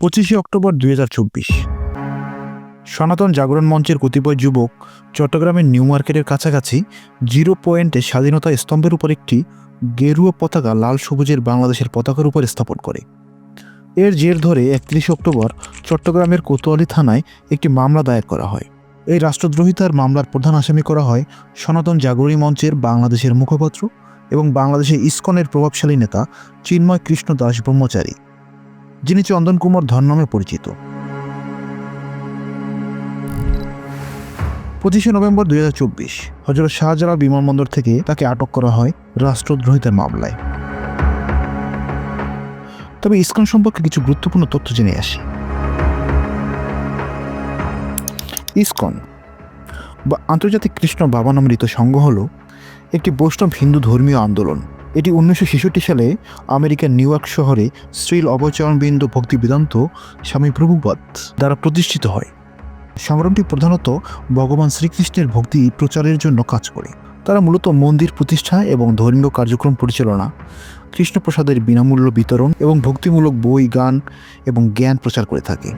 25 October 2024 সনাতন জাগরণ মঞ্চের কতিপয় যুবক চট্টগ্রামের নিউ মার্কেটের কাছাকাছি জিরো পয়েন্টে স্বাধীনতা স্তম্ভের উপর একটি গেরুয়া পতাকা লাল সবুজের বাংলাদেশের পতাকার উপর স্থাপন করে। এর জের ধরে 31 অক্টোবর চট্টগ্রামের কোতোয়ালি থানায় একটি মামলা দায়ের করা হয়। এই রাষ্ট্রদ্রোহিতার মামলার প্রধান আসামি করা হয় সনাতন জাগরণী মঞ্চের বাংলাদেশের মুখপাত্র এবং বাংলাদেশের ইসকনের প্রভাবশালী নেতা চিন্ময় কৃষ্ণ দাস ব্রহ্মচারী, যিনি চন্দন কুমার ধর নামে পরিচিত। 25 নভেম্বর 2024 হযরত শাহজালাল বিমানবন্দর থেকে তাকে আটক করা হয় রাষ্ট্রদ্রোহিতার মামলায়। তবে ইসকন সম্পর্কে কিছু গুরুত্বপূর্ণ তথ্য জেনে আসি। ইসকন বা আন্তর্জাতিক কৃষ্ণ ভাবনামৃত সংঘ হল একটি বৈষ্ণব হিন্দু ধর্মীয় আন্দোলন। এটি 1966 সালে আমেরিকার নিউ ইয়র্ক শহরে শ্রীল অবচরণবৃন্দ ভক্তি বেদান্ত স্বামী প্রভুপাদ দ্বারা প্রতিষ্ঠিত হয়। সংগঠনটি প্রধানত ভগবান শ্রীকৃষ্ণের ভক্তি প্রচারের জন্য কাজ করে। তারা মূলত মন্দির প্রতিষ্ঠা এবং ধর্মীয় কার্যক্রম পরিচালনা, কৃষ্ণপ্রসাদের বিনামূল্য বিতরণ এবং ভক্তিমূলক বই, গান এবং জ্ঞান প্রচার করে থাকে।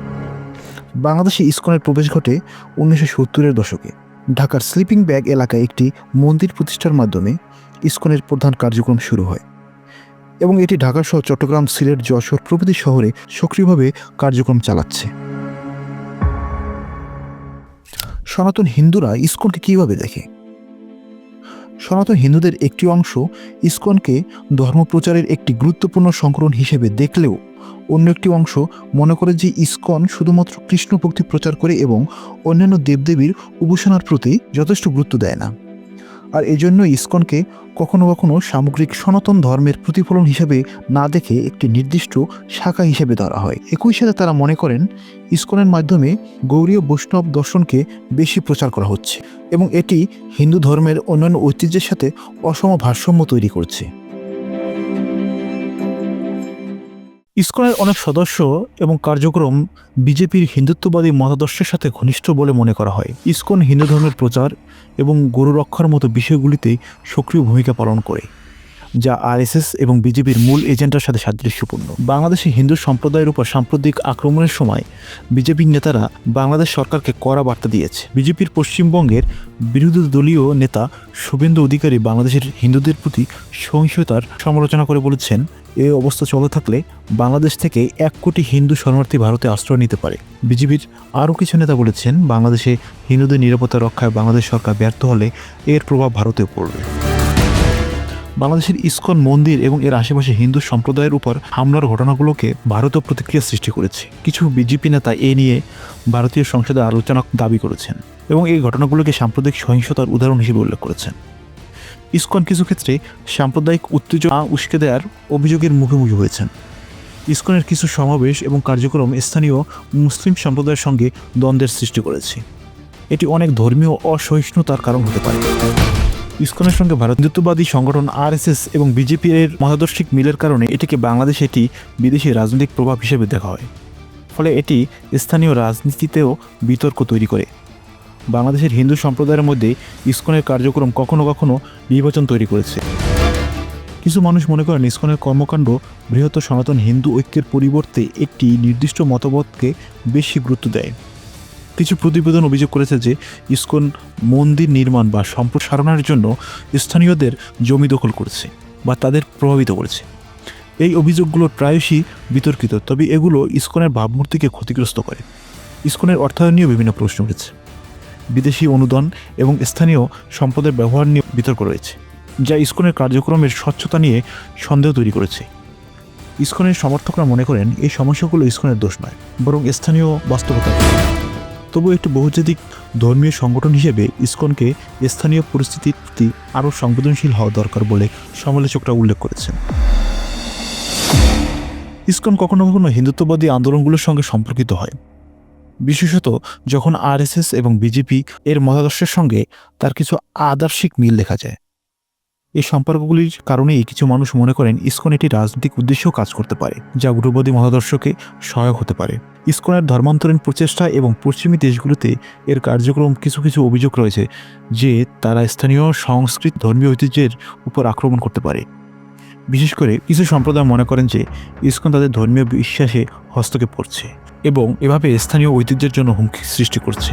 বাংলাদেশে ইসকনের প্রবেশ ঘটে 1970-এর দশকে। ঢাকার স্লিপিং ব্যাগ এলাকায় একটি মন্দির প্রতিষ্ঠার মাধ্যমে ইসকনের প্রধান কার্যক্রম শুরু হয় এবং এটি ঢাকা সহ চট্টগ্রাম, সিলেট, যশোর প্রভৃতি শহরে সক্রিয়ভাবে কার্যক্রম চালাচ্ছে। সনাতন হিন্দুরা ইসকনকে কীভাবে দেখে? সনাতন হিন্দুদের একটি অংশ ইসকনকে ধর্মপ্রচারের একটি গুরুত্বপূর্ণ সংগঠন হিসেবে দেখলেও অন্য একটি অংশ মনে করে যে ইসকন শুধুমাত্র কৃষ্ণ ভক্তি প্রচার করে এবং অন্যান্য দেবদেবীর উপাসনার প্রতি যথেষ্ট গুরুত্ব দেয় না। আর এজন্য ইসকনকে কখনো কখনো সামগ্রিক সনাতন ধর্মের প্রতিফলন হিসেবে না দেখে একটি নির্দিষ্ট শাখা হিসেবে ধরা হয়। একই সাথে তারা মনে করেন ইসকনের মাধ্যমে গৌড়ীয় বৈষ্ণব দর্শনকে বেশি প্রচার করা হচ্ছে এবং এটি হিন্দু ধর্মের অন্যান্য ঐতিহ্যের সাথে অসম ভারসাম্য তৈরি করছে। ইসকনের অনেক সদস্য এবং কার্যক্রম বিজেপির হিন্দুত্ববাদী মতাদর্শের সাথে ঘনিষ্ঠ বলে মনে করা হয়। ইসকন হিন্দু ধর্মের প্রচার এবং গরু রক্ষার মতো বিষয়গুলিতে সক্রিয় ভূমিকা পালন করে, যা আরএসএস এবং বিজেপির মূল এজেন্ডার সাথে সাদৃশ্যপূর্ণ। বাংলাদেশে হিন্দু সম্প্রদায়ের উপর সাম্প্রতিক আক্রমণের সময় বিজেপির নেতারা বাংলাদেশ সরকারকে কড়া বার্তা দিয়েছে। বিজেপির পশ্চিমবঙ্গের বিরোধী দলীয় নেতা শুভেন্দু অধিকারী বাংলাদেশের হিন্দুদের প্রতি সহিংসতার সমালোচনা করে বলেছেন, এই অবস্থা চলতে থাকলে বাংলাদেশ থেকে 1 কোটি হিন্দু শরণার্থী ভারতে আশ্রয় নিতে পারে। বিজেপির আরও কিছু নেতা বলেছেন, বাংলাদেশে হিন্দুদের নিরাপত্তা রক্ষায় বাংলাদেশ সরকার ব্যর্থ হলে এর প্রভাব ভারতেও পড়বে। বাংলাদেশের ইসকন মন্দির এবং এর আশেপাশে হিন্দু সম্প্রদায়ের উপর হামলার ঘটনাগুলোকে ভারতীয় প্রতিক্রিয়া সৃষ্টি করেছে। কিছু বিজেপি নেতা এ নিয়ে ভারতীয় সংসদে আলোচনা দাবি করেছেন এবং এই ঘটনাগুলোকে সাম্প্রদায়িক সহিংসতার উদাহরণ হিসেবে উল্লেখ করেছেন। ইসকন কিছু ক্ষেত্রে সাম্প্রদায়িক উত্তেজনা উস্কে দেওয়ার অভিযোগের মুখোমুখি হয়েছেন। ইসকনের কিছু সমাবেশ এবং কার্যক্রম স্থানীয় মুসলিম সম্প্রদায়ের সঙ্গে দ্বন্দ্বের সৃষ্টি করেছে। এটি অনেক ধর্মীয় অসহিষ্ণুতার কারণ হতে পারে। ইসকনের সঙ্গে ভারত হিন্দুত্ববাদী সংগঠন আরএসএস এবং বিজেপির মতাদর্শিক মিলের কারণে এটিকে বাংলাদেশে একটি বিদেশি রাজনৈতিক প্রভাব হিসেবে দেখা হয়। ফলে এটি স্থানীয় রাজনীতিতেও বিতর্ক তৈরি করে। বাংলাদেশের হিন্দু সম্প্রদায়ের মধ্যে ইসকনের কার্যক্রম কখনো কখনো বিভাজন তৈরি করেছে। কিছু মানুষ মনে করেন ইসকনের কর্মকাণ্ড বৃহত্তর সনাতন হিন্দু ঐক্যের পরিবর্তে একটি নির্দিষ্ট মতবাদকে বেশি গুরুত্ব দেয়। কিছু প্রতিবেদন অভিযোগ করেছে যে ইসকন মন্দির নির্মাণ বা সম্প্রসারণের জন্য স্থানীয়দের জমি দখল করেছে বা তাদের প্রভাবিত করেছে। এই অভিযোগগুলো প্রায়শই বিতর্কিত, তবে এগুলো ইসকনের ভাবমূর্তিকে ক্ষতিগ্রস্ত করে। ইসকনের অর্থায়ন নিয়ে বিভিন্ন প্রশ্ন উঠেছে। বিদেশি অনুদান এবং স্থানীয় সম্পদের ব্যবহার নিয়ে বিতর্ক রয়েছে, যা ইসকনের কার্যক্রমের স্বচ্ছতা নিয়ে সন্দেহ তৈরি করেছে। ইসকনের সমর্থকরা মনে করেন এই সমস্যাগুলো ইসকনের দোষ নয়, বরং স্থানীয় বাস্তবতা। তবু একটি বহুজাতিক ধর্মীয় সংগঠন হিসেবে ইসকনকে স্থানীয় পরিস্থিতির প্রতি আরও সংবেদনশীল হওয়া দরকার বলে সমালোচকরা উল্লেখ করেছেন। ইসকন কখনো কখনো হিন্দুত্ববাদী আন্দোলনগুলোর সঙ্গে সম্পর্কিত হয়, বিশেষত যখন আরএসএস এবং বিজেপি এর মতাদর্শের সঙ্গে তার কিছু আদর্শিক মিল দেখা যায়। এই সম্পর্কগুলির কারণেই কিছু মানুষ মনে করেন ইসকন এটি রাজনৈতিক উদ্দেশ্যেও কাজ করতে পারে, যা উগ্রবাদী মতাদর্শকে সহায়ক হতে পারে। ইসকনের ধর্মান্তরীণ প্রচেষ্টা এবং পশ্চিমী দেশগুলোতে এর কার্যক্রম কিছু কিছু অভিযোগ রয়েছে যে তারা স্থানীয় সংস্কৃত ধর্মীয় ঐতিহ্যের উপর আক্রমণ করতে পারে। বিশেষ করে কিছু সম্প্রদায় মনে করেন যে ইসকন তাদের ধর্মীয় বিশ্বাসে হস্তক্ষেপ করছে এবং এভাবে স্থানীয় ঐতিহ্যের জন্য হুমকি সৃষ্টি করছে।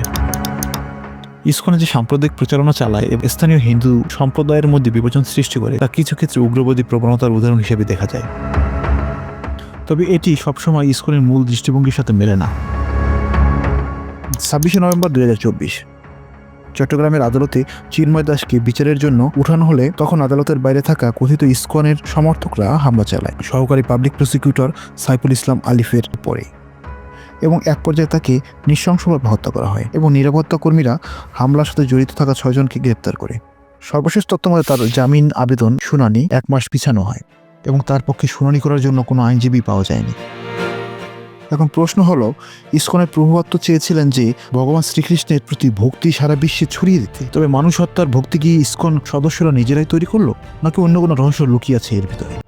ইসকনে যে সাম্প্রদায়িক প্রচারণা চালায় এবং স্থানীয় হিন্দু সম্প্রদায়ের মধ্যে বিভাজন সৃষ্টি করে তা কিছু ক্ষেত্রে উগ্রবাদী প্রবণতার উদাহরণ হিসেবে দেখা যায়। তবে এটি সবসময় ইসকনের মূল দৃষ্টিভঙ্গির সাথে মেলে না। 26 নভেম্বর 2024 চট্টগ্রামের আদালতে চিন্ময় দাসকে বিচারের জন্য উঠানো হলে তখন আদালতের বাইরে থাকা কথিত ইসকনের সমর্থকরা হামলা চালায় সহকারী পাবলিক প্রসিকিউটর সাইফুল ইসলাম আলিফের পরে এবং এক পর্যায়ে তাকে নৃশংসভাবে হত্যা করা হয় এবং নিরাপত্তা কর্মীরা হামলার সাথে জড়িত থাকা 6 জনকে গ্রেপ্তার করে। সর্বশেষ তথ্য মতে তার জামিন আবেদন শুনানি 1 মাস পিছানো হয় এবং তার পক্ষে শুনানি করার জন্য কোনো আইনজীবী পাওয়া যায়নি। এখন প্রশ্ন হলো, ইসকনের প্রভুত্ব চেয়েছিলেন যে ভগবান শ্রীকৃষ্ণের প্রতি ভক্তি সারা বিশ্বে ছড়িয়ে দিতে, তবে মানুষ হত্যার ভক্তি কি ইসকন সদস্যরা নিজেরাই তৈরি করলো নাকি অন্য কোনো রহস্য লুকিয়ে আছে এর ভিতরে?